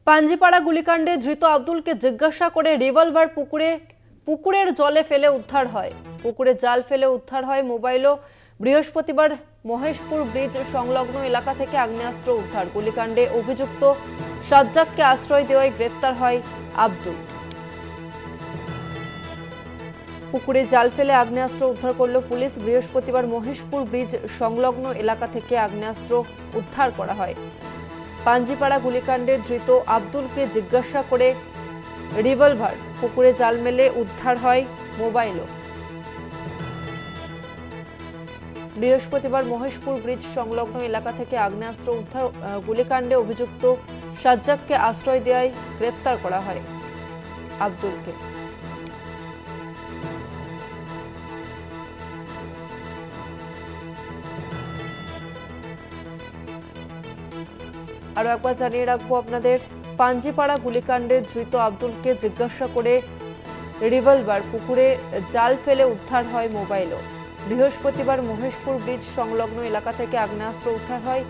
পাঞ্জিপাড়া গুলিকাণ্ডে ধৃত আব্দুলকে জিজ্ঞাসা করে রিভলভার পুকুরের জলে ফেলে উদ্ধার হয়। পুকুরে জাল ফেলে উদ্ধার হয় মোবাইলও। বৃহস্পতিবার মহেশপুর ব্রিজ সংলগ্ন এলাকা থেকে আগ্নেয়াস্ত্র উদ্ধার। গুলিকাণ্ডে অভিযুক্ত সাজ্জাককে আশ্রয় দেওয়ায় গ্রেফতার হয় আব্দুল। পুকুরে জাল ফেলে আগ্নেয়াস্ত্র উদ্ধার করল পুলিশ। বৃহস্পতিবার মহেশপুর ব্রিজ সংলগ্ন এলাকা থেকে আগ্নেয়াস্ত্র উদ্ধার করা হয়। পাঞ্জিপাড়া গুলিকাণ্ডে ধৃত আব্দুলকে জিজ্ঞাসা করে রিভলভার, পুকুরে জাল মেলে উদ্ধার হয় মোবাইলও। বৃহস্পতিবার মহেশপুর ব্রিজ সংলগ্ন এলাকা থেকে আগ্নেয়াস্ত্র উদ্ধার। গুলিকাণ্ডে অভিযুক্ত সাজ্জাককে আশ্রয় দেওয়ায় গ্রেফতার করা হয় আব্দুলকে। আরো একবার জানিয়ে রাখবো আপনাদের, পাঞ্জিপাড়া গুলিকাণ্ডে ধৃত আব্দুলকে জিজ্ঞাসা করে রিভলভার, পুকুরে জাল ফেলে উদ্ধার হয় মোবাইলও। বৃহস্পতিবার মহেশপুর ব্রিজ সংলগ্ন এলাকা থেকে আগ্নেয়াস্ত্র উদ্ধার হয়।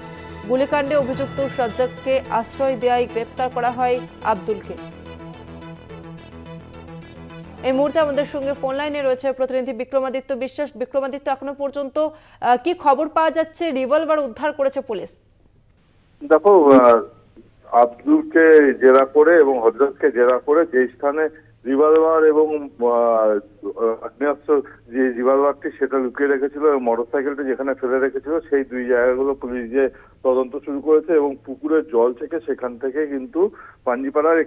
গুলিকাণ্ডে অভিযুক্ত সাজ্জাককে আশ্রয় দেওয়ায় গ্রেপ্তার করা হয় আব্দুলকে। এই মুহূর্তে আমাদের সঙ্গে ফোন লাইনে রয়েছে প্রতিনিধি বিক্রমাদিত্য বিশ্বাস। বিক্রমাদিত্য, এখনো পর্যন্ত কি খবর পাওয়া যাচ্ছে? রিভলভার উদ্ধার করেছে পুলিশ। দেখো, আব্দুলকে জেরা করে এবং হযরতকে জেরা করে যে স্থানে রিভলভার এবং আগ্নেয়াস্ত্র, যে রিভলভারটি সেটা লুকিয়ে রেখেছিল এবং মোটরসাইকেলটি যেখানে ফেলে রেখেছিল, সেই দুই জায়গাগুলো পুলিশ যে তদন্ত শুরু করেছে এবং পুকুরের জল থেকে সেখান থেকে কিন্তু পাঞ্জিপাড়ার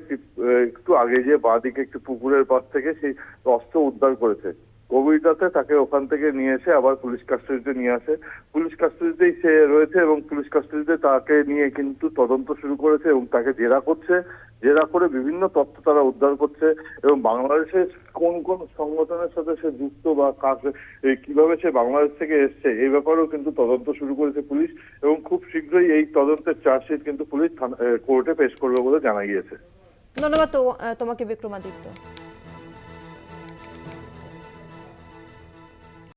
একটু আগে যে বাঁদিকে একটি পুকুরের পাশ থেকে সেই অস্ত্র উদ্ধার করেছে। গভীর রাতে তাকে ওখান থেকে নিয়ে এসে আবার পুলিশ কাস্টাডিতে নিয়ে আসে। পুলিশ কাস্টাডিতেই সে রয়েছে এবং পুলিশ কাস্টাডিতে তাকে নিয়ে কিন্তু তদন্ত শুরু করেছে এবং তাকে জেরা করছে। জেরা করে বিভিন্ন তথ্য তারা উদ্ধার করছে এবং বাংলাদেশের কোন কোন সংগঠনের সাথে সে যুক্ত বা কিভাবে সে বাংলাদেশ থেকে এসছে এই ব্যাপারেও কিন্তু তদন্ত শুরু করেছে পুলিশ এবং খুব শীঘ্রই এই তদন্তের চার্জশিট কিন্তু পুলিশ কোর্টে পেশ করবে বলে জানা গিয়েছে। ধন্যবাদ তোমাকে বিক্রমাদিত্য।